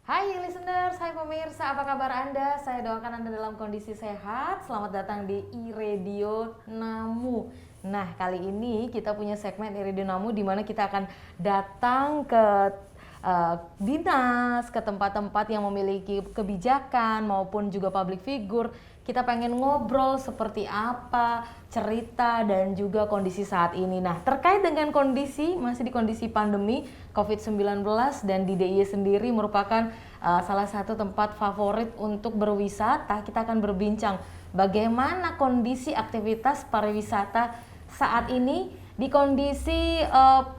Hai listeners, hai pemirsa, apa kabar Anda? Saya doakan Anda dalam kondisi sehat. Selamat datang di iRadio Namu. Nah, kali ini kita punya segmen iRadio Namu di mana kita akan datang ke dinas, ke tempat-tempat yang memiliki kebijakan maupun juga public figure. Kita pengen ngobrol seperti apa cerita dan juga kondisi saat ini. Nah, terkait dengan kondisi, masih di kondisi pandemi COVID-19 dan di DIY sendiri merupakan salah satu tempat favorit untuk berwisata. Kita akan berbincang bagaimana kondisi aktivitas pariwisata saat ini di kondisi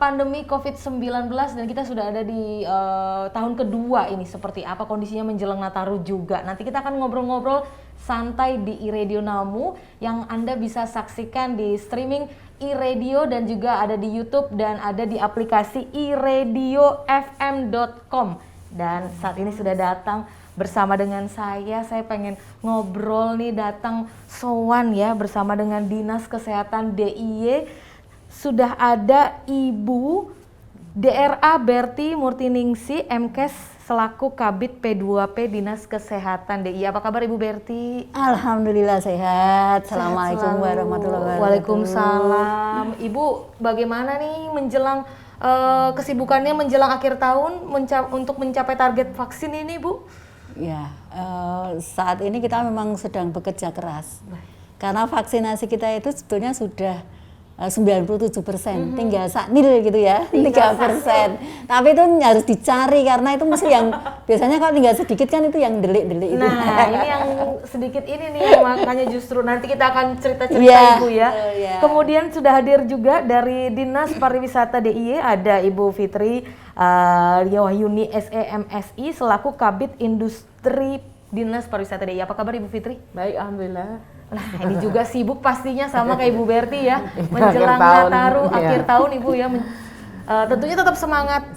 pandemi COVID-19 dan kita sudah ada di tahun kedua ini, seperti apa kondisinya menjelang Nataru juga. Nanti kita akan ngobrol-ngobrol santai di iRadio Namu yang Anda bisa saksikan di streaming iRadio dan juga ada di YouTube dan ada di aplikasi iradiofm.com. Dan saat ini sudah datang bersama dengan saya pengen ngobrol nih, datang sowan ya bersama dengan Dinas Kesehatan DIY. Sudah ada Ibu DRA Berti Murtiningsi, MKes selaku Kabid P2P Dinas Kesehatan DIY. Apa kabar Ibu Berti? Alhamdulillah sehat. Assalamualaikum warahmatullahi wabarakatuh. Waalaikumsalam. Ibu bagaimana nih menjelang kesibukannya menjelang akhir tahun untuk mencapai target vaksin ini, Bu? Ya, saat ini kita memang sedang bekerja keras. Karena vaksinasi kita itu sebetulnya sudah 97%, tinggal saknil gitu ya, 3%. Tapi itu harus dicari karena itu mesti yang biasanya kalau tinggal sedikit kan itu yang delik-delik itu. Nah, ini yang sedikit ini nih, makanya justru nanti kita akan cerita-cerita Ibu ya. Kemudian sudah hadir juga dari Dinas Pariwisata DIY ada Ibu Fitri Wahyuni SEMSI selaku Kabid Industri Dinas Pariwisata DIY. Apa kabar Ibu Fitri? Baik, alhamdulillah. Nah, ini juga sibuk pastinya sama kayak Ibu Berti ya, menjelang Nataru, akhir tahun Ibu ya. Tentunya tetap semangat.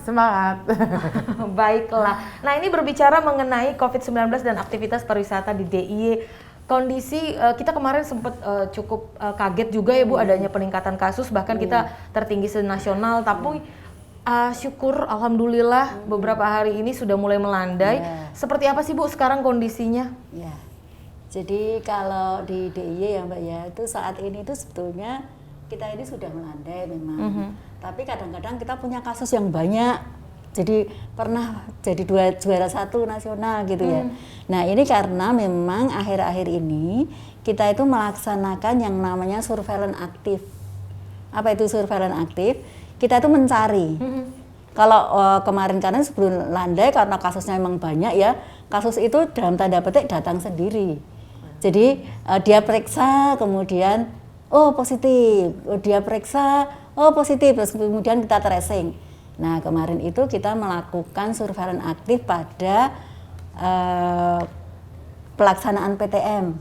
Baiklah. Nah, ini berbicara mengenai COVID-19 dan aktivitas pariwisata di DIY. Kondisi kita kemarin sempat cukup kaget juga ya Bu, adanya peningkatan kasus, bahkan kita tertinggi senasional, tapi syukur alhamdulillah beberapa hari ini sudah mulai melandai. Seperti apa sih Bu sekarang kondisinya? Jadi kalau di DIY ya Mbak ya, itu saat ini itu sebetulnya kita ini sudah melandai memang. Tapi kadang-kadang kita punya kasus yang banyak. Jadi pernah jadi juara 1 nasional gitu ya. Nah, ini karena memang akhir-akhir ini kita itu melaksanakan yang namanya surveillance aktif. Apa itu surveillance aktif? Kita itu mencari. Kalau kemarin karena sebelum landai karena kasusnya memang banyak ya, kasus itu dalam tanda petik datang sendiri. Jadi dia periksa kemudian positif, dia periksa positif, terus kemudian kita tracing. Nah, kemarin itu kita melakukan surveillance aktif pada pelaksanaan PTM.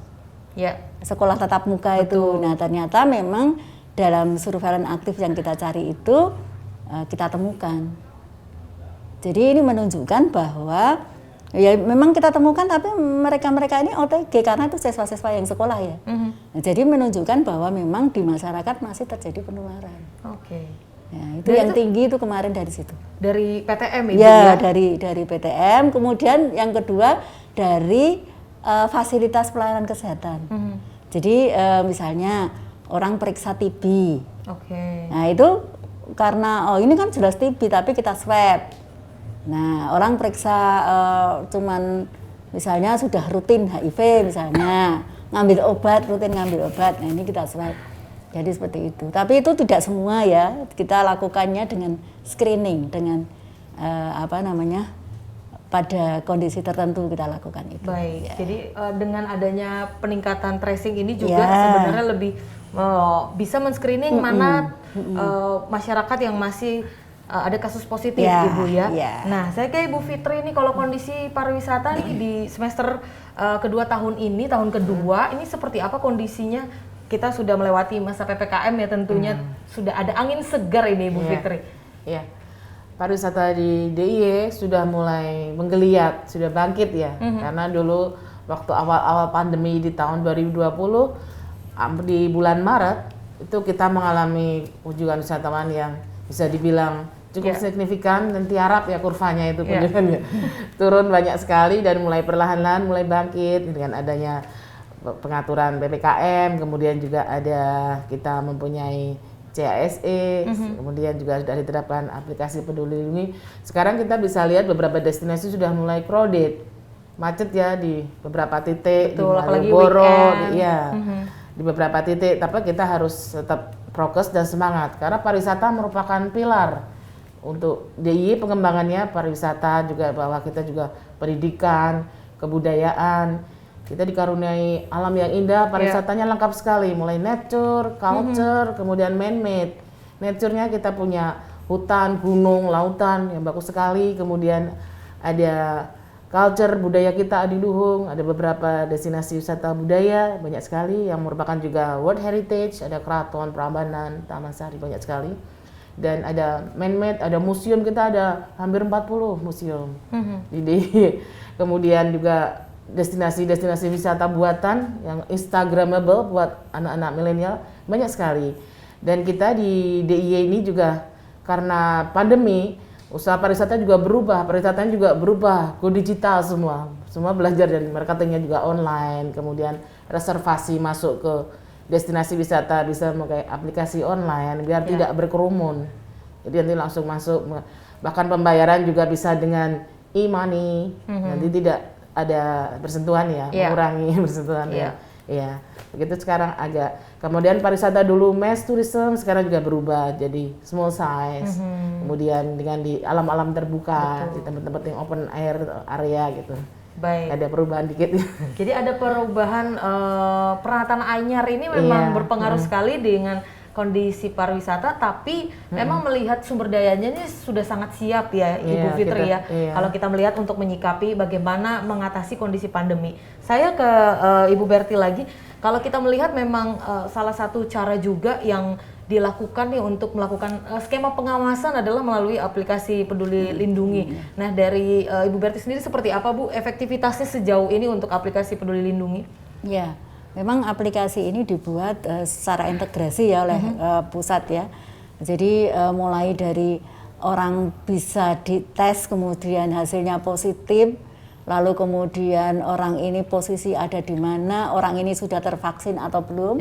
Sekolah tatap muka. Betul. Itu. Nah, ternyata memang dalam surveillance aktif yang kita cari itu kita temukan. Jadi ini menunjukkan bahwa ya memang kita temukan, tapi mereka ini OTG karena itu siswa-siswa yang sekolah ya. Nah, jadi menunjukkan bahwa memang di masyarakat masih terjadi penularan. Ya, itu yang tinggi itu kemarin dari situ. Dari PTM itu ya? Dari PTM, kemudian yang kedua dari fasilitas pelayanan kesehatan. Jadi misalnya orang periksa TB. Nah, itu karena ini kan jelas TB tapi kita swab. Nah, orang periksa cuman misalnya sudah rutin HIV misalnya, rutin ngambil obat. Nah, ini kita swab. Jadi seperti itu. Tapi itu tidak semua ya. Kita lakukannya dengan screening, dengan pada kondisi tertentu kita lakukan itu. Baik. Jadi dengan adanya peningkatan tracing ini juga sebenarnya lebih bisa men-screening mana masyarakat yang masih ada kasus positif Ibu ya. Nah, saya ke Ibu Fitri ini, kalau kondisi pariwisata nih di semester kedua tahun ini, tahun kedua, ini seperti apa kondisinya? Kita sudah melewati masa PPKM ya tentunya, sudah ada angin segar ini Ibu Fitri. Pariwisata di DIY sudah mulai menggeliat, sudah bangkit ya. Karena dulu waktu awal-awal pandemi di tahun 2020, di bulan Maret, itu kita mengalami kunjungan wisatawan yang bisa dibilang cukup signifikan dan tiarap ya kurvanya itu kunjungannya. Turun banyak sekali dan mulai perlahan-lahan mulai bangkit dengan adanya pengaturan PPKM, kemudian juga ada kita mempunyai CASE, kemudian juga sudah diterapkan aplikasi Peduli Lindungi. Sekarang kita bisa lihat beberapa destinasi sudah mulai crowded, macet ya di beberapa titik. Betul, di apalagi Malioboro, weekend. di beberapa titik. Tapi kita harus tetap prokes dan semangat karena pariwisata merupakan pilar untuk DIY pengembangannya. Pariwisata juga bahwa kita juga pendidikan, kebudayaan. Kita dikaruniai alam yang indah, pariwisatanya lengkap sekali, mulai nature, culture, kemudian man-made. Nature-nya kita punya hutan, gunung, lautan yang bagus sekali, kemudian ada culture, budaya kita adiluhung, ada beberapa destinasi wisata budaya, banyak sekali yang merupakan juga World Heritage, ada Keraton, Prambanan, Taman Sari, banyak sekali. Dan ada man-made, ada museum, kita ada hampir 40 museum. Jadi kemudian juga destinasi-destinasi wisata buatan yang instagramable buat anak-anak milenial banyak sekali. Dan kita di DIY ini juga karena pandemi usaha pariwisata juga berubah, pariwisatanya juga berubah, go digital semua belajar dari marketingnya juga online, kemudian reservasi masuk ke destinasi wisata bisa memakai aplikasi online biar tidak berkerumun. Jadi nanti langsung masuk, bahkan pembayaran juga bisa dengan e-money, nanti tidak ada bersentuhan ya, mengurangi bersentuhan ya. Begitu sekarang agak. Kemudian pariwisata dulu mass tourism, sekarang juga berubah jadi small size. Kemudian dengan di alam-alam terbuka, di tempat-tempat yang open air area gitu. Baik. Ada perubahan dikit. Jadi ada perubahan penataan anyar ini memang berpengaruh sekali dengan kondisi pariwisata, tapi memang melihat sumber dayanya ini sudah sangat siap ya Ibu Fitri ya. Kalau kita melihat untuk menyikapi bagaimana mengatasi kondisi pandemi. Saya ke Ibu Berti lagi, kalau kita melihat memang salah satu cara juga yang dilakukan nih untuk melakukan skema pengawasan adalah melalui aplikasi Peduli Lindungi. Nah dari Ibu Berti sendiri seperti apa Bu efektivitasnya sejauh ini untuk aplikasi Peduli Lindungi? Ya. Memang aplikasi ini dibuat secara integrasi ya oleh pusat ya. Jadi mulai dari orang bisa dites kemudian hasilnya positif, lalu kemudian orang ini posisi ada di mana, orang ini sudah tervaksin atau belum,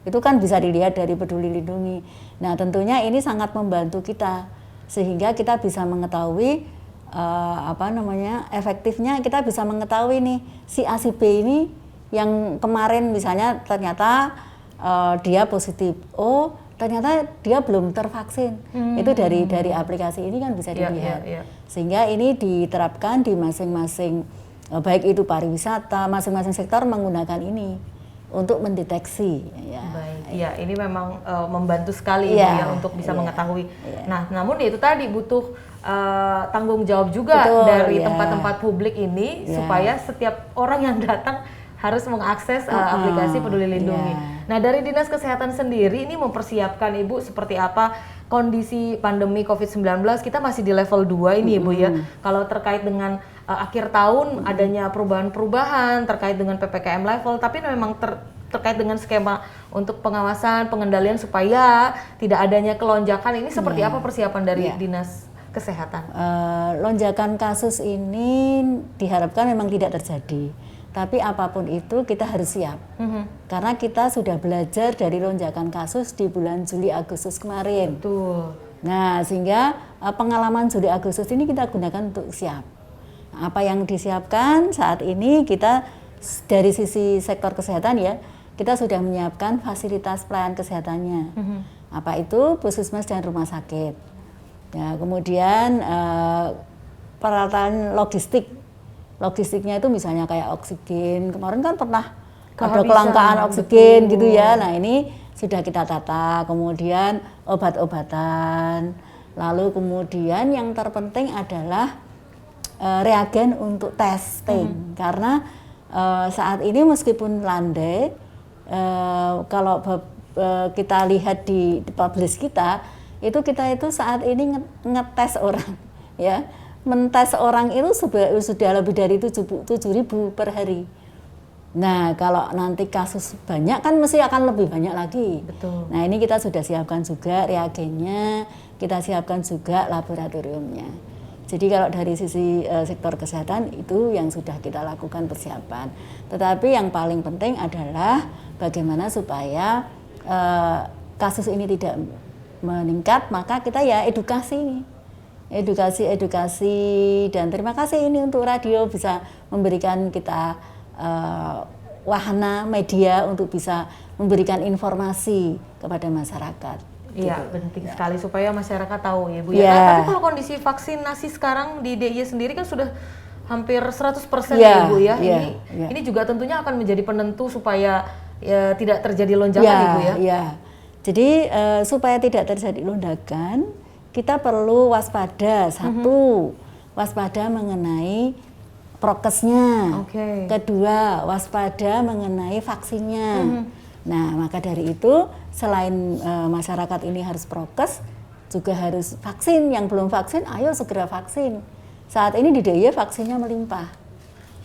itu kan bisa dilihat dari Peduli Lindungi. Nah tentunya ini sangat membantu kita sehingga kita bisa mengetahui efektifnya, kita bisa mengetahui nih si A si B ini yang kemarin misalnya ternyata dia positif, oh ternyata dia belum tervaksin. Itu dari aplikasi ini kan bisa dilihat. Sehingga ini diterapkan di masing-masing baik itu pariwisata, masing-masing sektor menggunakan ini untuk mendeteksi. Baik, ya ini memang membantu sekali ya untuk bisa mengetahui. Nah, namun itu tadi butuh tanggung jawab juga dari tempat-tempat publik ini supaya setiap orang yang datang harus mengakses aplikasi Peduli Lindungi. Nah dari Dinas Kesehatan sendiri ini mempersiapkan Ibu seperti apa kondisi pandemi COVID-19, kita masih di level 2 ini Ibu ya. Kalau terkait dengan akhir tahun adanya perubahan-perubahan terkait dengan PPKM level, tapi memang terkait dengan skema untuk pengawasan, pengendalian supaya tidak adanya kelonjakan ini seperti apa persiapan dari Dinas Kesehatan? Lonjakan kasus ini diharapkan memang tidak terjadi. Tapi apapun itu kita harus siap, karena kita sudah belajar dari lonjakan kasus di bulan Juli Agustus kemarin. Betul. Nah sehingga pengalaman Juli Agustus ini kita gunakan untuk siap. Apa yang disiapkan saat ini kita dari sisi sektor kesehatan ya, kita sudah menyiapkan fasilitas pelayanan kesehatannya. Apa itu puskesmas dan rumah sakit. Ya, kemudian peralatan logistiknya itu misalnya kayak oksigen, kemarin kan pernah ada kelangkaan oksigen gitu ya. Nah ini sudah kita tata, kemudian obat-obatan, lalu kemudian yang terpenting adalah reagen untuk testing, karena saat ini meskipun landai, kalau kita lihat di publish kita itu saat ini ngetes orang ya. Mentes orang itu sudah lebih dari 7.000 per hari. Nah, kalau nanti kasus banyak kan mesti akan lebih banyak lagi. Betul. Nah, ini kita sudah siapkan juga reagennya, kita siapkan juga laboratoriumnya. Jadi kalau dari sisi sektor kesehatan itu yang sudah kita lakukan persiapan. Tetapi yang paling penting adalah bagaimana supaya kasus ini tidak meningkat, maka kita ya edukasi dan terima kasih ini untuk radio bisa memberikan kita wahana media untuk bisa memberikan informasi kepada masyarakat. Iya, gitu. penting sekali supaya masyarakat tahu ya Bu Iya. ya. Nah, tapi kalau kondisi vaksinasi sekarang di DIY sendiri kan sudah hampir 100% Iya, ya Bu ya. iya, Ini iya. ini juga tentunya akan menjadi penentu supaya ya, tidak terjadi lonjakan ya Bu ya. Ya. Jadi supaya tidak terjadi lonjakan, kita perlu waspada. Satu, waspada mengenai prokesnya. Oke. Kedua, waspada mengenai vaksinnya. Nah, maka dari itu selain masyarakat ini harus prokes, juga harus vaksin. Yang belum vaksin, ayo segera vaksin. Saat ini di DIY vaksinnya melimpah.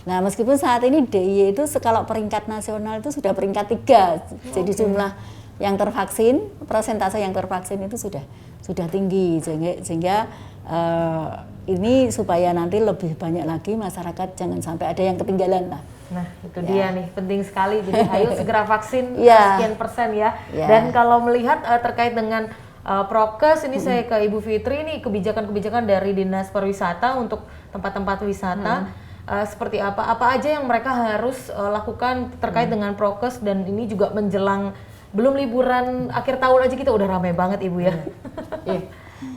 Nah, meskipun saat ini DIY itu kalau peringkat nasional itu sudah peringkat 3, jadi jumlah yang tervaksin, persentase yang tervaksin itu sudah tinggi, sehingga ini supaya nanti lebih banyak lagi masyarakat jangan sampai ada yang ketinggalan lah. Nah, itu dia nih, penting sekali. Jadi ayo segera vaksin Ya. sekian persen ya. Ya. Dan kalau melihat terkait dengan prokes, ini saya ke Ibu Fitri nih, kebijakan-kebijakan dari Dinas Pariwisata untuk tempat-tempat wisata seperti apa? Apa aja yang mereka harus lakukan terkait dengan prokes, dan ini juga menjelang belum liburan akhir tahun aja kita udah ramai banget Ibu ya. Iya,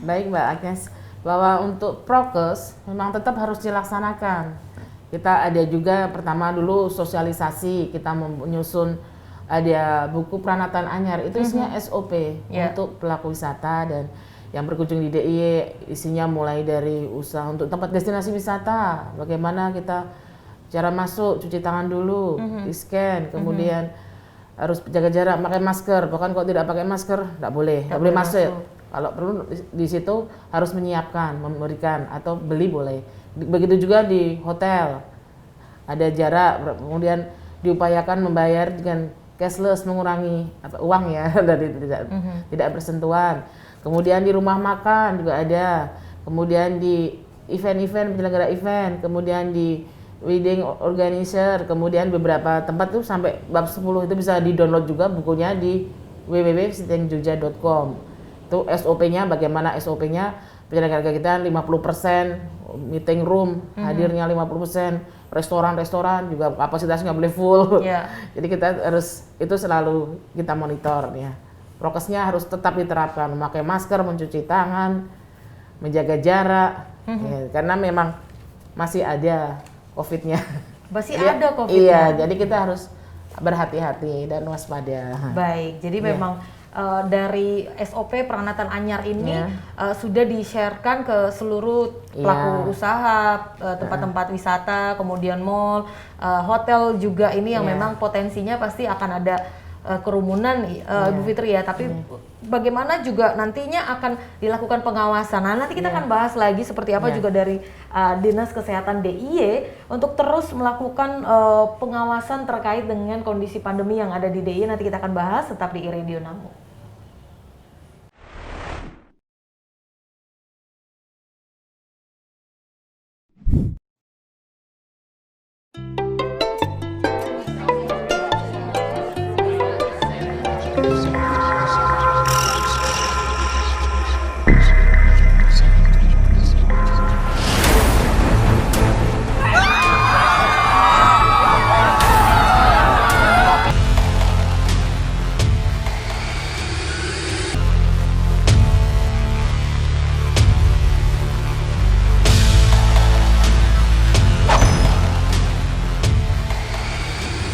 baik Mbak Agnes, bahwa untuk prokes memang tetap harus dilaksanakan. Kita ada juga pertama dulu sosialisasi, kita menyusun ada buku peranatan anyar, itu isinya SOP untuk pelaku wisata dan yang berkunjung di DIY, isinya mulai dari usaha untuk tempat destinasi wisata, bagaimana kita cara masuk, cuci tangan dulu, di scan, kemudian harus jaga jarak, pakai masker, bahkan kalau tidak pakai masker nggak boleh masuk. Kalau perlu di situ harus menyiapkan, memberikan atau beli boleh. Begitu juga di hotel, ada jarak, kemudian diupayakan membayar dengan cashless, mengurangi uang ya dari tidak bersentuhan. Kemudian di rumah makan juga ada, kemudian di event-event penyelenggara event, kemudian di wedding organizer, kemudian beberapa tempat tuh sampai bab 10 itu bisa di-download juga bukunya di www.visitingjogja.com. Itu SOP-nya, bagaimana SOP-nya penyelenggara kita 50% meeting room, hadirnya 50%, restoran juga kapasitasnya nggak boleh full. Jadi kita harus, itu selalu kita monitor ya. Prokesnya harus tetap diterapkan, memakai masker, mencuci tangan, menjaga jarak, ya, karena memang masih ada COVID-nya. Masih ada COVID-nya? Iya, jadi kita harus berhati-hati dan waspada. Baik, jadi memang dari SOP peranatan anyar ini sudah di-sharekan ke seluruh pelaku usaha, tempat-tempat wisata, kemudian mall, hotel juga ini yang memang potensinya pasti akan ada kerumunan, Bu Fitri ya. Tapi bagaimana juga nantinya akan dilakukan pengawasan. Nah, nanti kita akan bahas lagi seperti apa juga dari Dinas Kesehatan DIY untuk terus melakukan pengawasan terkait dengan kondisi pandemi yang ada di DIY. Nanti kita akan bahas, tetap di Radio Namu.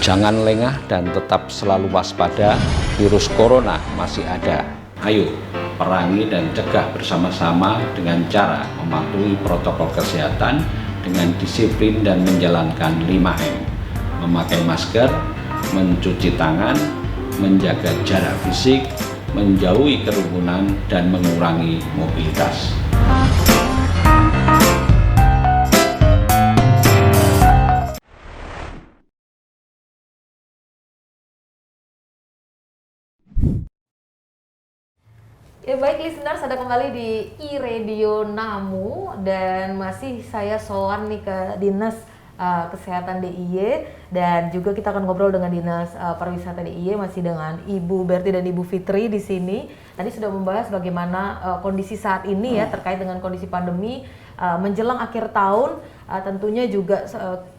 Jangan lengah dan tetap selalu waspada, virus corona masih ada. Ayo, perangi dan cegah bersama-sama dengan cara mematuhi protokol kesehatan dengan disiplin dan menjalankan 5M. Memakai masker, mencuci tangan, menjaga jarak fisik, menjauhi kerumunan, dan mengurangi mobilitas. Ya baik listeners, ada kembali di iRadio Namu dan masih saya sowan nih ke Dinas Kesehatan DIY dan juga kita akan ngobrol dengan Dinas Pariwisata DIY masih dengan Ibu Berti dan Ibu Fitri di sini. Tadi sudah membahas bagaimana kondisi saat ini ya terkait dengan kondisi pandemi menjelang akhir tahun, tentunya juga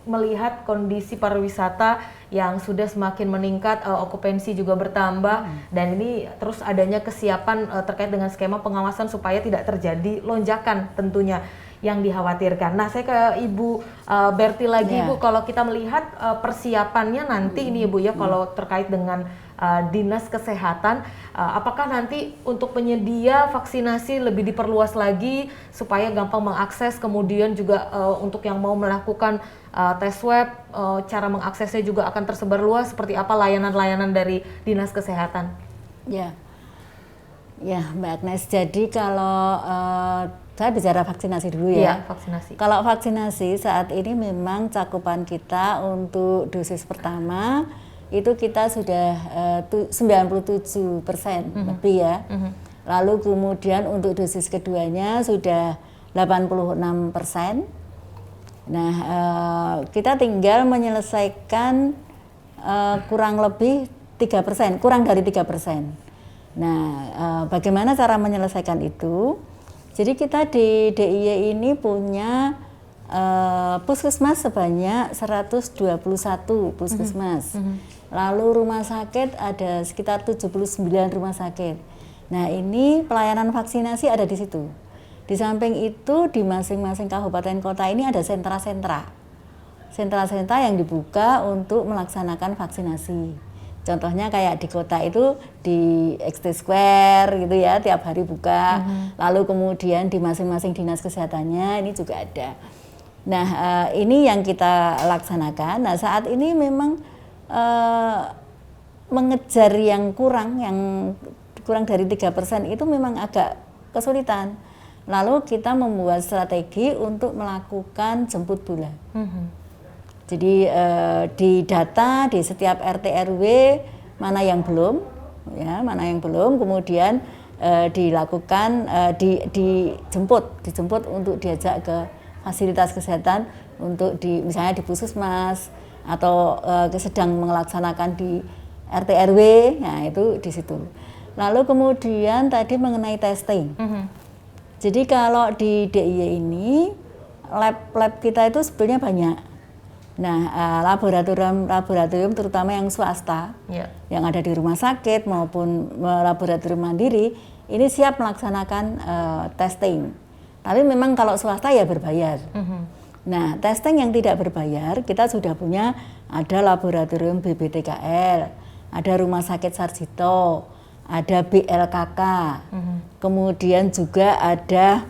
melihat kondisi pariwisata yang sudah semakin meningkat, okupansi juga bertambah dan ini terus adanya kesiapan terkait dengan skema pengawasan supaya tidak terjadi lonjakan tentunya yang dikhawatirkan. Nah, saya ke Ibu Berti lagi, Bu, kalau kita melihat persiapannya nanti ini Ibu ya, kalau terkait dengan Dinas Kesehatan, apakah nanti untuk penyedia vaksinasi lebih diperluas lagi supaya gampang mengakses, kemudian juga untuk yang mau melakukan tes swab, cara mengaksesnya juga akan tersebar luas, seperti apa layanan-layanan dari Dinas Kesehatan? Ya, Mbak Agnes, jadi kalau saya bicara vaksinasi dulu ya. Vaksinasi. Kalau vaksinasi saat ini memang cakupan kita untuk dosis pertama itu kita sudah 97% lebih ya. Lalu kemudian untuk dosis keduanya sudah 86%. Nah, kita tinggal menyelesaikan kurang lebih 3%, kurang dari 3%. Nah, bagaimana cara menyelesaikan itu? Jadi kita di DIY ini punya puskesmas sebanyak 121 puskesmas. Lalu rumah sakit ada sekitar 79 rumah sakit. Nah, ini pelayanan vaksinasi ada di situ. Di samping itu di masing-masing kabupaten kota ini ada sentra-sentra. Sentra-sentra yang dibuka untuk melaksanakan vaksinasi. Contohnya kayak di kota itu di XT Square gitu ya, tiap hari buka. Lalu kemudian di masing-masing dinas kesehatannya ini juga ada. Nah, ini yang kita laksanakan. Nah, saat ini memang mengejar yang kurang dari 3% itu memang agak kesulitan. Lalu kita membuat strategi untuk melakukan jemput bola. Jadi di data di setiap RT RW mana yang belum, kemudian dilakukan dijemput untuk diajak ke fasilitas kesehatan untuk misalnya di puskesmas atau sedang melaksanakan di RT RW, nah itu di situ. Lalu kemudian tadi mengenai testing. Jadi kalau di DIY ini lab kita itu sebetulnya banyak. Nah, laboratorium terutama yang swasta, yang ada di rumah sakit maupun laboratorium mandiri, ini siap melaksanakan testing. Tapi memang kalau swasta ya berbayar. Nah, testing yang tidak berbayar, kita sudah punya ada laboratorium BBTKL, ada rumah sakit Sarjito, ada BLKK, kemudian juga ada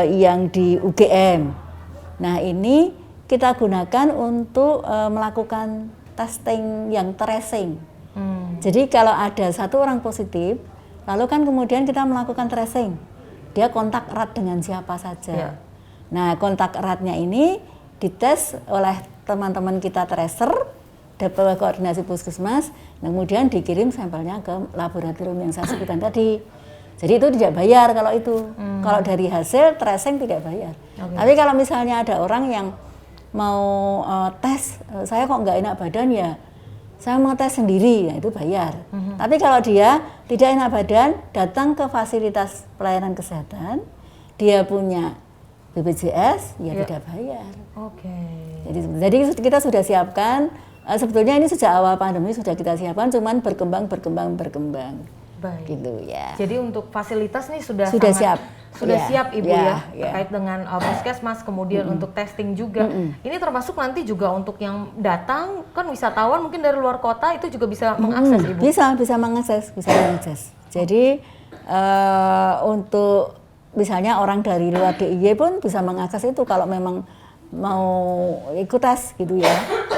yang di UGM. Nah, ini kita gunakan untuk melakukan testing yang tracing. Jadi kalau ada satu orang positif, lalu kan kemudian kita melakukan tracing. Dia kontak erat dengan siapa saja. Nah, kontak eratnya ini dites oleh teman-teman kita tracer, dapat koordinasi puskesmas, kemudian dikirim sampelnya ke laboratorium yang saya sebutkan tadi. Jadi itu tidak bayar kalau itu. Kalau dari hasil tracing tidak bayar. Tapi kalau misalnya ada orang yang mau tes, saya kok nggak enak badan ya, saya mau tes sendiri, ya itu bayar. Tapi kalau dia tidak enak badan, datang ke fasilitas pelayanan kesehatan, dia punya BPJS, ya tidak bayar. Jadi kita sudah siapkan, sebetulnya ini sejak awal pandemi sudah kita siapkan, cuman berkembang. Baik. Gitu ya. Jadi untuk fasilitas nih sudah siap. Siap Ibu ya, terkait dengan puskesmas, kemudian untuk testing juga. Ini termasuk nanti juga untuk yang datang, kan wisatawan mungkin dari luar kota itu juga bisa mengakses Ibu? Bisa mengakses. Jadi untuk misalnya orang dari luar DIY pun bisa mengakses itu kalau memang mau ikut tes gitu ya,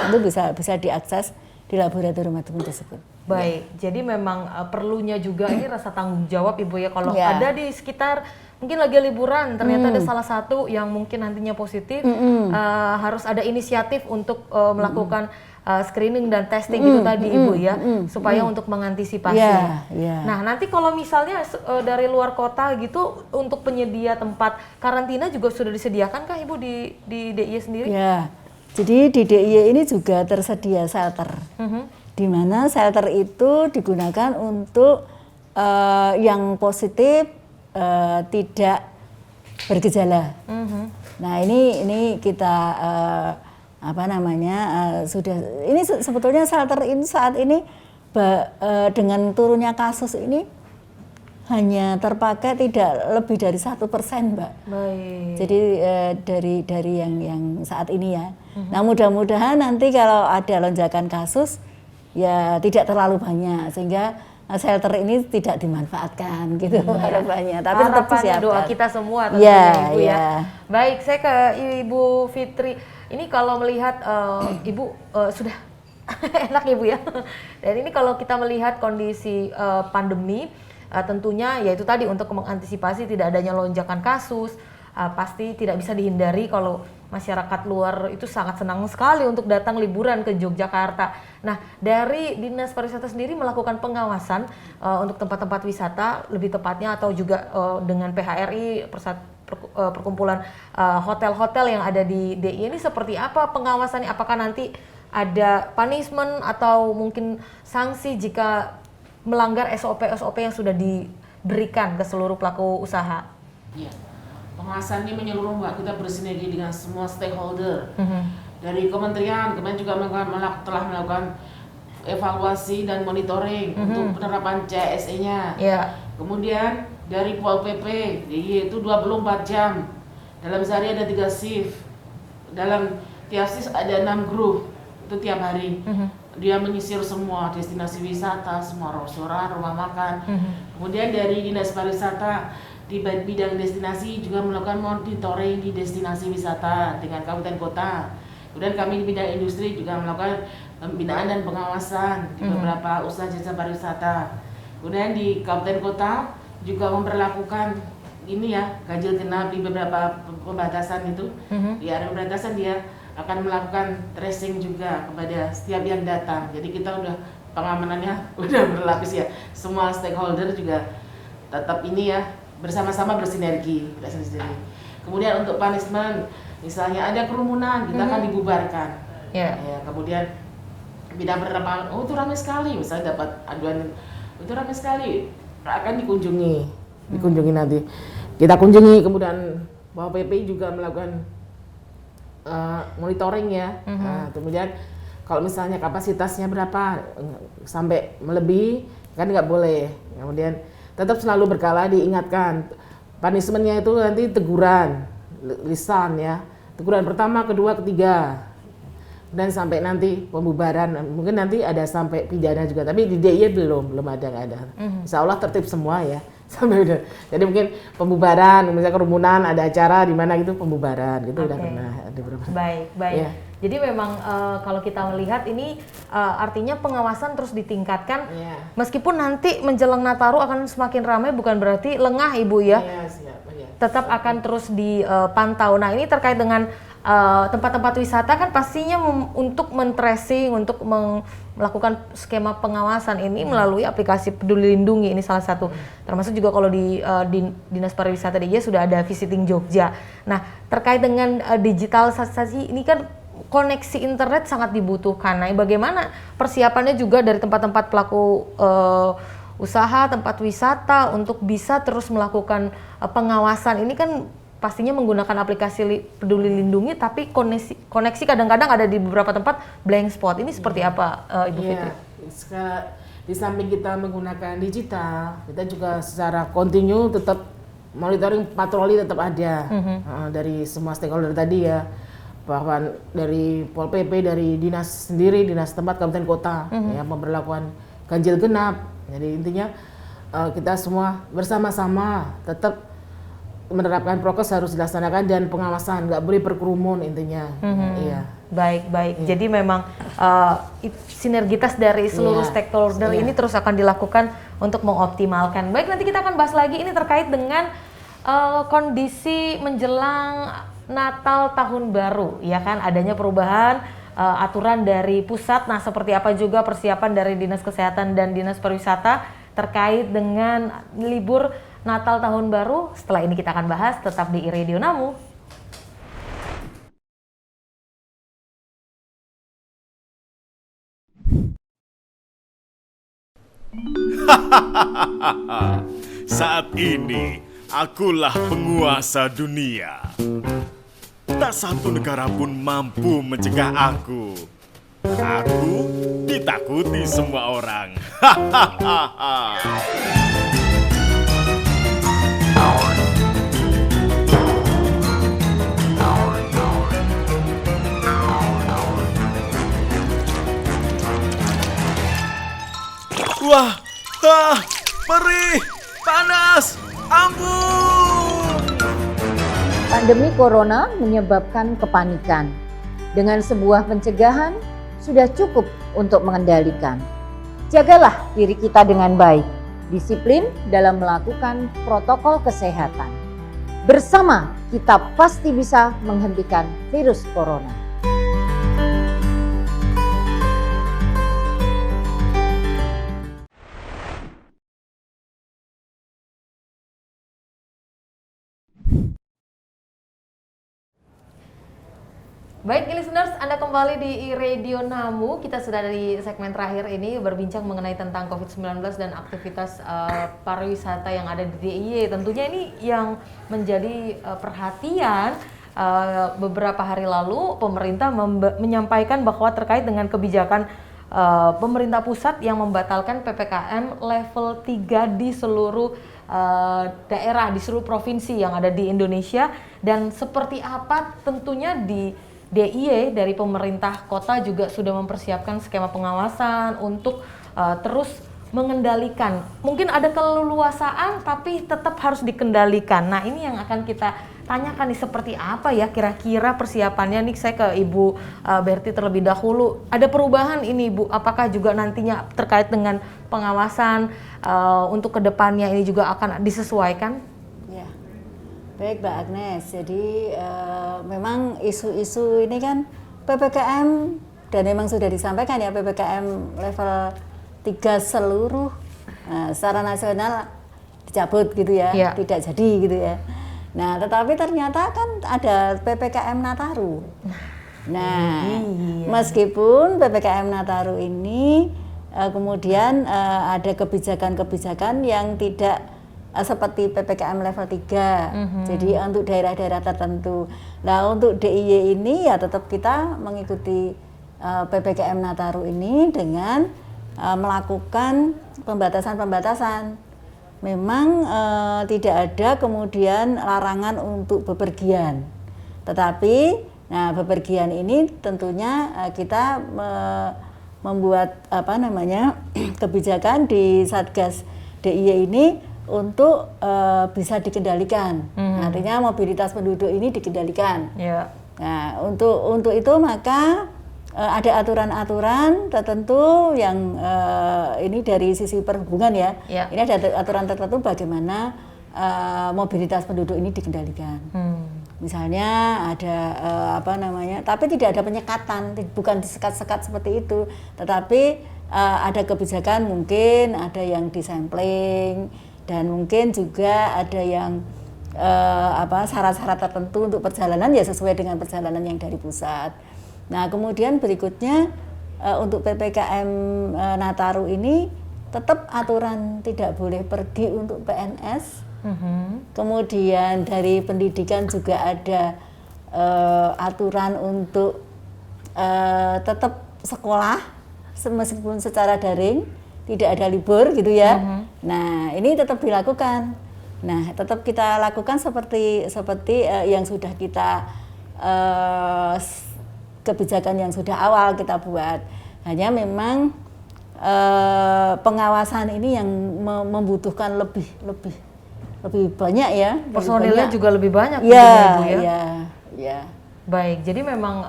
itu bisa diakses di laboratorium tersebut. Baik, jadi memang perlunya juga ini rasa tanggung jawab Ibu ya, kalau ada di sekitar mungkin lagi liburan ternyata ada salah satu yang mungkin nantinya positif, harus ada inisiatif untuk melakukan screening dan testing itu tadi Ibu ya, supaya untuk mengantisipasi. Nah, nanti kalau misalnya dari luar kota gitu untuk penyedia tempat karantina juga sudah disediakan kah Ibu di DIY sendiri? Ya, jadi di DIY ini juga tersedia shelter, di mana shelter itu digunakan untuk yang positif tidak bergejala. Nah ini kita sudah ini sebetulnya shelter ini saat ini dengan turunnya kasus ini hanya terpakai tidak lebih dari 1%, Mbak. Baik. Jadi dari yang saat ini ya. Nah mudah-mudahan nanti kalau ada lonjakan kasus ya tidak terlalu banyak sehingga shelter ini tidak dimanfaatkan gitu harapannya. Tapi tetap disiapkan. Doa kita semua tentunya Ibu ya. Ya. Baik, saya ke Ibu Fitri. Ini kalau melihat Ibu sudah enak Ibu ya. Dan ini kalau kita melihat kondisi pandemi, tentunya yaitu tadi untuk mengantisipasi tidak adanya lonjakan kasus, pasti tidak bisa dihindari kalau masyarakat luar itu sangat senang sekali untuk datang liburan ke Yogyakarta. Nah, dari Dinas Pariwisata sendiri melakukan pengawasan untuk tempat-tempat wisata, lebih tepatnya atau juga dengan PHRI, perkumpulan hotel-hotel yang ada di DIY ini seperti apa pengawasannya? Apakah nanti ada punishment atau mungkin sanksi jika melanggar SOP yang sudah diberikan ke seluruh pelaku usaha? Iya. Pengawasan ini menyeluruh, Mbak. Kita bersinergi dengan semua stakeholder. Dari kementerian, kemarin juga telah melakukan evaluasi dan monitoring untuk penerapan CSE-nya. Kemudian dari Pol PP, yaitu 24 jam. Dalam sehari ada 3 shift. Dalam tiap shift ada 6 grup. Itu tiap hari. Dia menyisir semua destinasi wisata, semua restoran, rumah makan. Kemudian dari Dinas Pariwisata di bidang destinasi juga melakukan monitoring di destinasi wisata dengan kabupaten kota. Kemudian kami di bidang industri juga melakukan pembinaan dan pengawasan di beberapa usaha jasa pariwisata. Kemudian di kabupaten kota juga memperlakukan ini ya, ganjil genap di beberapa pembatasan itu. Di area pembatasan dia akan melakukan tracing juga kepada setiap yang datang. Jadi kita udah pengamanannya udah berlapis ya. Semua stakeholder juga tetap ini ya bersama-sama bersinergi. Kemudian untuk punishment, misalnya ada kerumunan, kita akan dibubarkan. Ya, kemudian bidang penerapan, itu ramai sekali, misalnya dapat aduan, itu ramai sekali, akan dikunjungi nanti. Kita kunjungi, kemudian Pol PP juga melakukan monitoring ya. Nah, kemudian kalau misalnya kapasitasnya berapa sampai melebihi kan nggak boleh. Kemudian tetap selalu berkala diingatkan. Punishment-nya itu nanti teguran, lisan ya. Teguran pertama, kedua, ketiga. Dan sampai nanti pembubaran. Mungkin nanti ada sampai pidana juga, tapi di DIY belum ada, nggak ada. Insya Allah tertib semua ya. Sampai udah. Jadi mungkin pembubaran, misalnya kerumunan, ada acara di mana gitu pembubaran gitu udah pernah ada beberapa. Baik. Ya. Jadi memang kalau kita melihat ini artinya pengawasan terus ditingkatkan. Meskipun nanti menjelang Nataru akan semakin ramai, bukan berarti lengah Ibu ya. Tetap akan terus dipantau. Nah, ini terkait dengan tempat-tempat wisata kan pastinya untuk men-tracing, untuk melakukan skema pengawasan ini melalui aplikasi Peduli Lindungi, ini salah satu. Termasuk juga kalau di Dinas Pariwisata DIY sudah ada Visiting Jogja. Nah, terkait dengan digitalisasi ini kan koneksi internet sangat dibutuhkan. Nah, bagaimana persiapannya juga dari tempat-tempat pelaku usaha, tempat wisata untuk bisa terus melakukan pengawasan ini kan pastinya menggunakan aplikasi Peduli Lindungi, tapi koneksi kadang-kadang ada di beberapa tempat blank spot. Ini seperti apa Ibu Fitri? Di samping kita menggunakan digital, kita juga secara kontinu tetap monitoring, patroli tetap ada dari semua stakeholder tadi ya, bahwa dari Pol PP, dari dinas sendiri, dinas tempat, kabupaten kota, yang memperlakukan ganjil genap. Jadi intinya kita semua bersama-sama tetap menerapkan prokes harus dilaksanakan dan pengawasan, nggak boleh berkerumun intinya. Baik. Jadi memang sinergitas dari seluruh stakeholder ini terus akan dilakukan untuk mengoptimalkan. Baik, nanti kita akan bahas lagi ini terkait dengan kondisi menjelang Natal Tahun Baru, ya kan, adanya perubahan aturan dari pusat. Nah, seperti apa juga persiapan dari Dinas Kesehatan dan Dinas Pariwisata terkait dengan libur Natal Tahun Baru? Setelah ini kita akan bahas, tetap di iRadio Namu. Saat ini, akulah penguasa dunia. Tak satu negara pun mampu mencegah aku. Aku ditakuti semua orang. Hahaha. Wah, perih, panas, ampun. Pandemi corona menyebabkan kepanikan. Dengan sebuah pencegahan, sudah cukup untuk mengendalikan. Jagalah diri kita dengan baik, disiplin dalam melakukan protokol kesehatan. Bersama kita pasti bisa menghentikan virus corona. Baik listeners, Anda kembali di iRadio Namu. Kita sudah di segmen terakhir ini berbincang mengenai tentang COVID-19 dan aktivitas pariwisata yang ada di DIY. Tentunya ini yang menjadi perhatian. Beberapa hari lalu pemerintah menyampaikan bahwa terkait dengan kebijakan pemerintah pusat yang membatalkan PPKM level 3 di seluruh daerah, di seluruh provinsi yang ada di Indonesia. Dan seperti apa tentunya di DIY dari pemerintah kota juga sudah mempersiapkan skema pengawasan untuk terus mengendalikan. Mungkin ada keleluasaan tapi tetap harus dikendalikan. Nah, ini yang akan kita tanyakan nih, seperti apa ya kira-kira persiapannya nih. Saya ke Ibu Berti terlebih dahulu. Ada perubahan ini, Bu? Apakah juga nantinya terkait dengan pengawasan untuk kedepannya ini juga akan disesuaikan? Baik Mbak Agnes, jadi memang isu-isu ini kan PPKM dan memang sudah disampaikan ya, PPKM level 3 seluruh secara nasional dicabut gitu ya, tidak jadi gitu ya. Nah tetapi ternyata kan ada PPKM Nataru. Nah meskipun PPKM Nataru ini kemudian ada kebijakan-kebijakan yang tidak seperti PPKM level 3, jadi untuk daerah-daerah tertentu. Nah untuk DIY ini ya tetap kita mengikuti PPKM Nataru ini dengan melakukan pembatasan-pembatasan. Memang tidak ada kemudian larangan untuk bepergian, tetapi nah bepergian ini tentunya kita membuat kebijakan di Satgas DIY ini untuk bisa dikendalikan. Artinya mobilitas penduduk ini dikendalikan. Nah, untuk itu maka ada aturan-aturan tertentu yang ini dari sisi perhubungan ya. Ini ada aturan tertentu bagaimana mobilitas penduduk ini dikendalikan. Misalnya ada tapi tidak ada penyekatan, bukan disekat-sekat seperti itu, tetapi ada kebijakan, mungkin ada yang disampling, dan mungkin juga ada yang syarat-syarat tertentu untuk perjalanan ya sesuai dengan perjalanan yang dari pusat. Nah kemudian berikutnya untuk PPKM Nataru ini tetap aturan tidak boleh pergi untuk PNS. Kemudian dari pendidikan juga ada aturan untuk tetap sekolah meskipun secara daring, tidak ada libur gitu ya. Nah ini tetap dilakukan. Nah tetap kita lakukan seperti yang sudah kita kebijakan yang sudah awal kita buat. Hanya memang pengawasan ini yang membutuhkan lebih banyak ya. Personilnya juga lebih banyak. Ya. Baik, jadi memang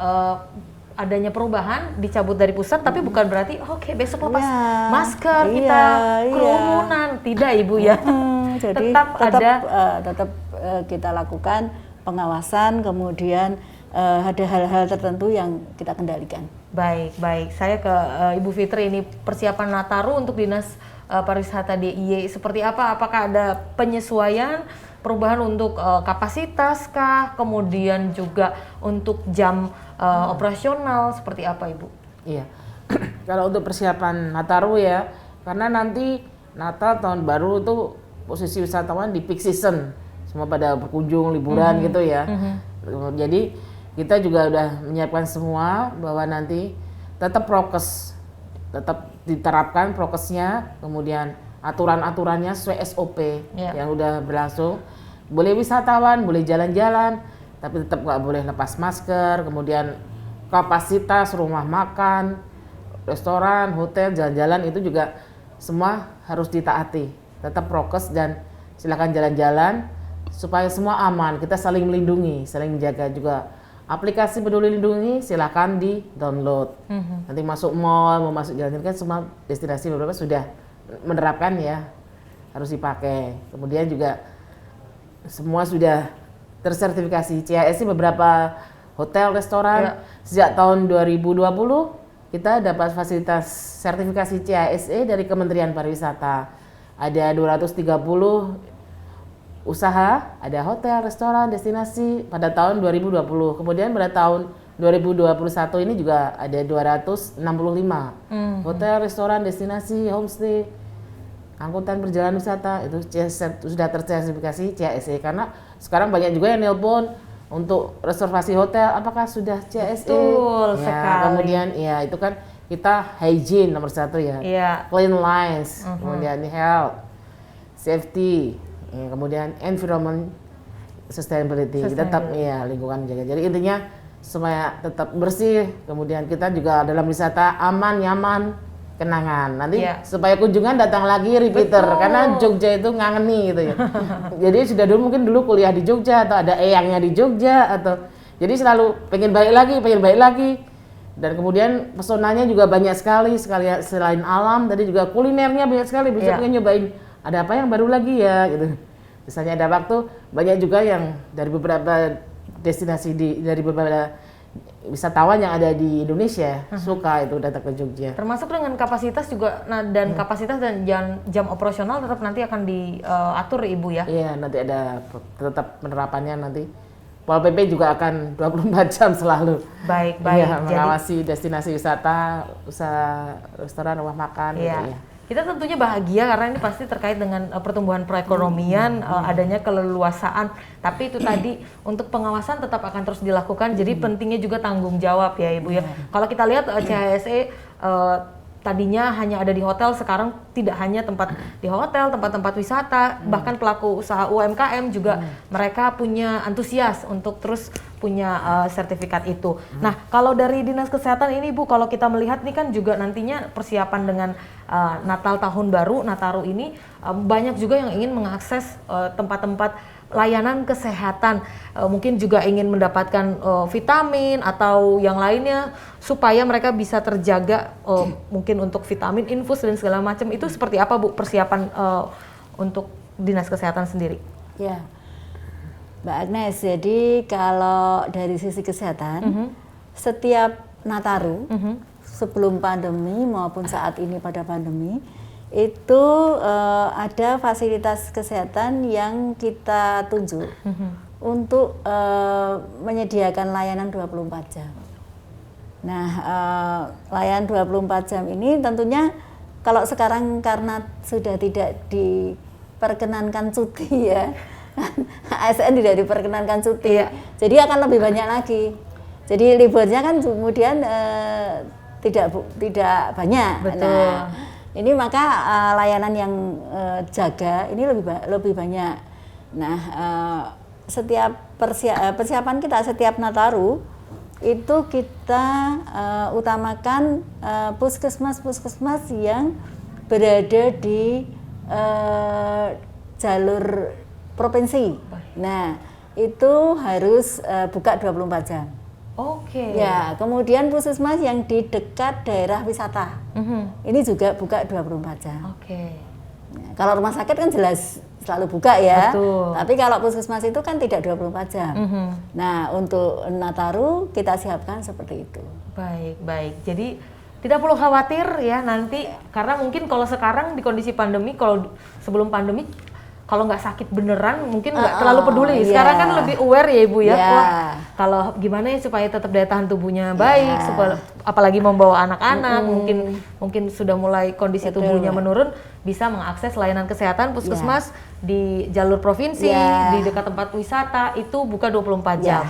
adanya perubahan dicabut dari pusat, tapi bukan berarti besok lepas masker kita kerumunan, tidak Ibu ya. Jadi tetap kita lakukan pengawasan, kemudian ada hal-hal tertentu yang kita kendalikan. Baik, baik. Saya ke Ibu Fitri, ini persiapan Nataru untuk Dinas Pariwisata DIY seperti apa? Apakah ada penyesuaian, perubahan untuk kapasitas kah? Kemudian juga untuk jam operasional seperti apa, Ibu? Iya. Kalau untuk persiapan Nataru ya, karena nanti Natal tahun baru itu posisi wisatawan di peak season, semua pada berkunjung liburan gitu ya. Jadi kita juga udah menyiapkan semua bahwa nanti tetap prokes, tetap diterapkan prokesnya, kemudian aturan-aturannya sesuai SOP yang udah berlangsung. Boleh wisatawan, boleh jalan-jalan, tapi tetap nggak boleh lepas masker. Kemudian kapasitas rumah makan, restoran, hotel, jalan-jalan itu juga semua harus ditaati. Tetap prokes dan silakan jalan-jalan supaya semua aman. Kita saling melindungi, saling menjaga juga. Aplikasi Peduli Lindungi silakan di-download. Nanti masuk mall, mau masuk jalan-jalan kan semua destinasi beberapa sudah menerapkan ya, harus dipakai. Kemudian juga semua sudah tersertifikasi CASI beberapa hotel, restoran. Sejak tahun 2020 kita dapat fasilitas sertifikasi CASE dari Kementerian Pariwisata. Ada 230 usaha, ada hotel, restoran, destinasi pada tahun 2020. Kemudian pada tahun 2021 ini juga ada 265 hotel, restoran, destinasi, homestay, angkutan perjalanan wisata itu sudah tersertifikasi CASE. Karena sekarang banyak juga yang nelpon untuk reservasi hotel, apakah sudah CASE? Betul ya, sekali. Kemudian ya itu kan kita hygiene nomor 1 ya, clean lines, kemudian health, safety. Ya, kemudian environment sustainability, tetap ya lingkungan jaga. Jadi intinya supaya tetap bersih, kemudian kita juga dalam wisata aman, nyaman, kenangan. Nanti supaya kunjungan datang lagi repeater. Betul. Karena Jogja itu ngangeni gitu ya. Jadi sudah mungkin dulu kuliah di Jogja atau ada eyangnya di Jogja atau jadi selalu pengen balik lagi. Dan kemudian pesonanya juga banyak sekali selain alam, tadi juga kulinernya banyak sekali. Bisa pengen nyobain ada apa yang baru lagi ya gitu. Misalnya ada waktu banyak juga yang dari beberapa destinasi dari beberapa wisatawan yang ada di Indonesia suka itu datang ke Jogja. Termasuk dengan kapasitas juga dan kapasitas dan jam operasional tetap nanti akan diatur Ibu ya. Iya, nanti ada tetap penerapannya nanti. Pol PP juga akan 24 jam selalu. Baik. Iya, mengawasi destinasi wisata, usaha restoran, rumah makan gitu ya. Kita tentunya bahagia karena ini pasti terkait dengan pertumbuhan perekonomian, adanya keleluasaan. Tapi itu tadi untuk pengawasan tetap akan terus dilakukan. Jadi pentingnya juga tanggung jawab ya Ibu ya. Kalau kita lihat CASE tadinya hanya ada di hotel, sekarang tidak hanya di hotel, tempat-tempat wisata, bahkan pelaku usaha UMKM juga mereka punya antusias untuk terus punya sertifikat itu. Nah, kalau dari Dinas Kesehatan ini Bu, kalau kita melihat ini kan juga nantinya persiapan dengan Natal Tahun Baru, Nataru ini banyak juga yang ingin mengakses tempat-tempat layanan kesehatan, mungkin juga ingin mendapatkan vitamin atau yang lainnya supaya mereka bisa terjaga, mungkin untuk vitamin infus dan segala macam. Itu seperti apa Bu persiapan untuk Dinas Kesehatan sendiri? Ya, Mbak Agnes, jadi kalau dari sisi kesehatan, setiap Nataru sebelum pandemi maupun saat ini pada pandemi itu ada fasilitas kesehatan yang kita tunjuk untuk menyediakan layanan 24 jam. Nah, layanan 24 jam ini tentunya kalau sekarang karena sudah tidak diperkenankan cuti ya, ASN tidak diperkenankan cuti, jadi akan lebih banyak lagi. Jadi liburnya kan kemudian tidak banyak. Betul. Nah, ini maka layanan yang jaga ini lebih banyak. Nah, setiap persiapan kita setiap Nataru itu kita utamakan puskesmas yang berada di jalur provinsi. Nah, itu harus buka 24 jam. Oke. Ya, kemudian puskesmas yang di dekat daerah wisata. Ini juga buka 24 jam. Oke. Nah, kalau rumah sakit kan jelas selalu buka ya. Betul. Tapi kalau puskesmas itu kan tidak 24 jam. Nah, untuk Nataru kita siapkan seperti itu. Baik. Jadi tidak perlu khawatir ya nanti, karena mungkin kalau sekarang di kondisi pandemi, kalau sebelum pandemi kalau nggak sakit beneran mungkin nggak terlalu peduli. Sekarang kan lebih aware ya Ibu ya. Wah, kalau gimana ya supaya tetap daya tahan tubuhnya baik, supaya apalagi membawa anak-anak, mungkin sudah mulai kondisi tubuhnya menurun, bisa mengakses layanan kesehatan puskesmas di jalur provinsi, di dekat tempat wisata itu buka 24 jam.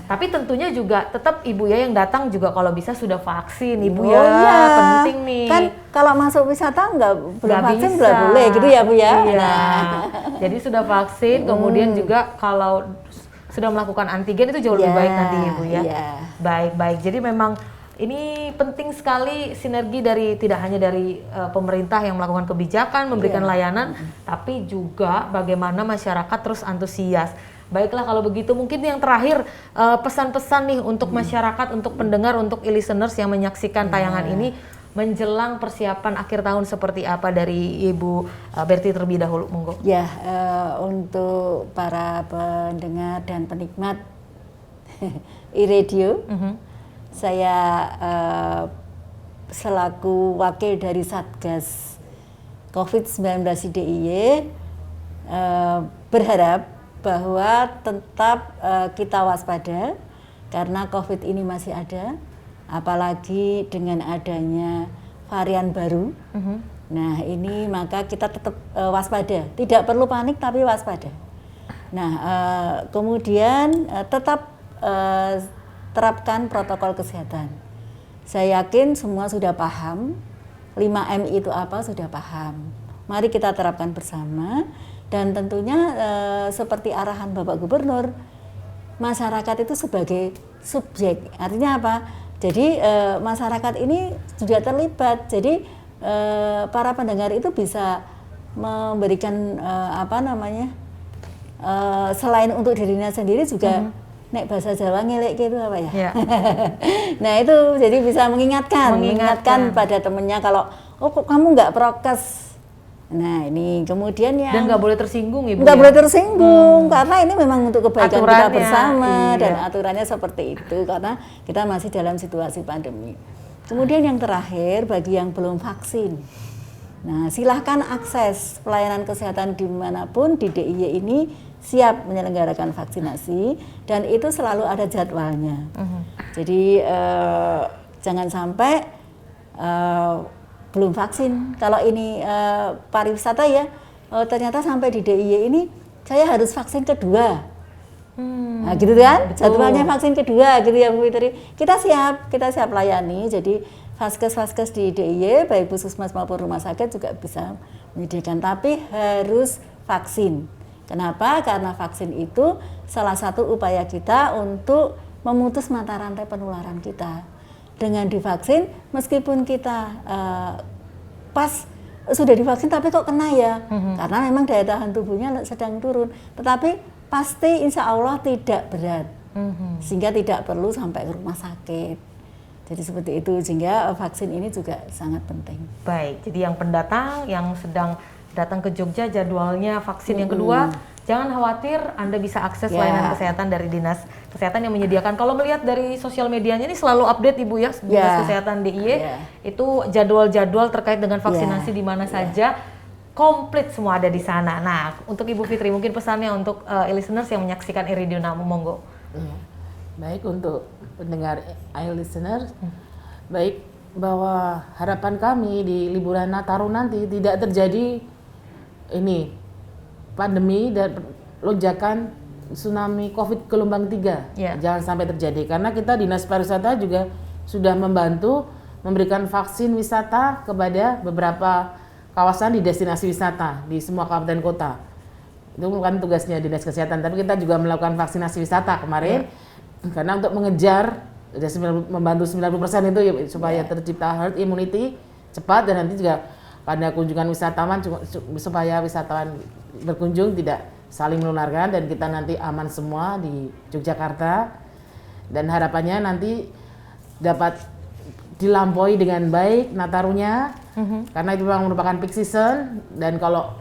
Tapi tentunya juga tetap Ibu ya yang datang juga kalau bisa sudah vaksin Ibu ya. Penting nih. Kan kalau masuk wisata belum vaksin bisa. nggak boleh gitu ya Bu ya. Iya. Nah. Jadi sudah vaksin, kemudian juga kalau sudah melakukan antigen itu jauh lebih baik nanti Ibu ya. Baik. Jadi memang ini penting sekali sinergi dari tidak hanya dari pemerintah yang melakukan kebijakan, memberikan layanan, tapi juga bagaimana masyarakat terus antusias. Baiklah kalau begitu, mungkin yang terakhir pesan-pesan nih untuk masyarakat, untuk pendengar, untuk listeners yang menyaksikan tayangan ini menjelang persiapan akhir tahun seperti apa dari Ibu Berti terlebih dahulu, monggo. Ya, untuk para pendengar dan penikmat iRadio, saya selaku wakil dari Satgas COVID-19 DIY berharap bahwa tetap kita waspada karena COVID ini masih ada, apalagi dengan adanya varian baru. Nah ini maka kita tetap waspada, tidak perlu panik tapi waspada. Nah kemudian tetap terapkan protokol kesehatan. Saya yakin semua sudah paham, 5M itu apa sudah paham. Mari kita terapkan bersama dan tentunya seperti arahan Bapak Gubernur, masyarakat itu sebagai subjek. Artinya apa? Jadi masyarakat ini sudah terlibat. Jadi para pendengar itu bisa memberikan selain untuk dirinya sendiri juga nek bahasa Jawa ngelek gitu apa ya? Nah itu jadi bisa mengingatkan pada temennya kalau kok kamu nggak prokes. Nah ini kemudian dan nggak boleh tersinggung Ibu. Nggak boleh tersinggung karena ini memang untuk kebaikan kita bersama dan aturannya seperti itu karena kita masih dalam situasi pandemi. Kemudian yang terakhir bagi yang belum vaksin, nah silahkan akses pelayanan kesehatan dimanapun di DIY ini siap menyelenggarakan vaksinasi dan itu selalu ada jadwalnya. Jadi jangan sampai belum vaksin. Kalau ini pariwisata ya, ternyata sampai di DIY ini saya harus vaksin kedua. Nah, gitu kan? Jadwalnya vaksin kedua gitu ya Bu Fitri. Kita siap layani. Jadi vaskes di DIY baik puskesmas maupun rumah sakit juga bisa menyediakan, tapi harus vaksin. Kenapa? Karena vaksin itu salah satu upaya kita untuk memutus mata rantai penularan kita. Dengan divaksin, meskipun kita pas sudah divaksin tapi kok kena ya, karena memang daya tahan tubuhnya sedang turun. Tetapi pasti insya Allah tidak berat, sehingga tidak perlu sampai ke rumah sakit. Jadi seperti itu, sehingga vaksin ini juga sangat penting. Baik, jadi yang pendatang yang sedang datang ke Jogja jadwalnya vaksin yang kedua, jangan khawatir, Anda bisa akses layanan kesehatan dari Dinas Kesehatan yang menyediakan. Kalau melihat dari sosial medianya ini selalu update Ibu ya, Dinas Kesehatan DIY itu jadwal-jadwal terkait dengan vaksinasi di mana saja, komplit semua ada di sana. Nah, untuk Ibu Fitri mungkin pesannya untuk listeners yang menyaksikan iRadio Namo, monggo. Baik, untuk pendengar listener, baik bahwa harapan kami di liburan Nataru nanti tidak terjadi ini pandemi dan lonjakan tsunami COVID gelombang 3. Jangan sampai terjadi karena kita Dinas Pariwisata juga sudah membantu memberikan vaksin wisata kepada beberapa kawasan di destinasi wisata di semua kabupaten kota. Itu bukan tugasnya Dinas Kesehatan, tapi kita juga melakukan vaksinasi wisata kemarin karena untuk mengejar membantu 90% itu supaya tercipta herd immunity cepat dan nanti juga pada kunjungan wisatawan supaya wisatawan berkunjung tidak saling menularkan dan kita nanti aman semua di Yogyakarta dan harapannya nanti dapat dilampaui dengan baik Natarunya karena itu memang merupakan peak season dan kalau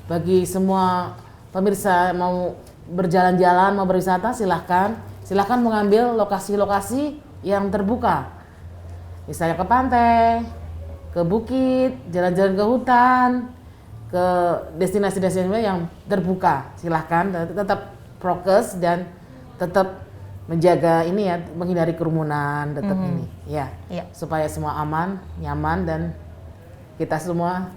bagi semua pemirsa mau berjalan-jalan, mau berwisata, silahkan mengambil lokasi-lokasi yang terbuka. Misalnya ke pantai, ke bukit, jalan-jalan ke hutan, ke destinasi-destinasi yang terbuka. Silahkan tetap prokes dan tetap menjaga ini ya, menghindari kerumunan, tetap ini ya, supaya semua aman, nyaman dan kita semua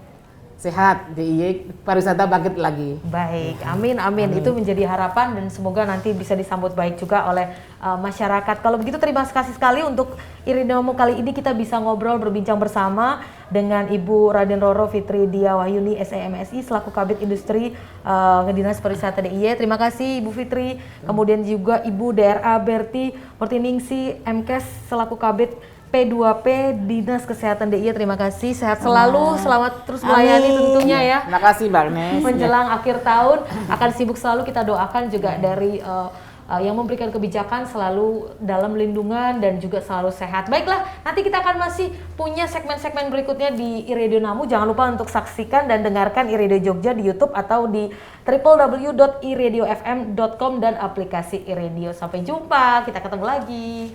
sehat, DIY pariwisata bangkit lagi. Baik, amin, amin. Itu menjadi harapan dan semoga nanti bisa disambut baik juga oleh masyarakat. Kalau begitu terima kasih sekali untuk Iridium kali ini kita bisa ngobrol berbincang bersama dengan Ibu Raden Roro Fitri Dia Wahyuni SEMSI selaku Kabid Industri Dinas Pariwisata DIY. Terima kasih Ibu Fitri. Kemudian juga Ibu DRA Berti Portiningsi MKes selaku Kabid P2P Dinas Kesehatan DIY. Terima kasih, sehat selalu, selamat terus melayani tentunya ya. Terima kasih Mbak Agnes. Menjelang akhir tahun akan sibuk selalu, kita doakan juga dari yang memberikan kebijakan selalu dalam lindungan dan juga selalu sehat. Baiklah, nanti kita akan masih punya segmen-segmen berikutnya di iRadio Namu. Jangan lupa untuk saksikan dan dengarkan iRadio Jogja di YouTube atau di www.iradiofm.com dan aplikasi iRadio. Sampai jumpa, kita ketemu lagi.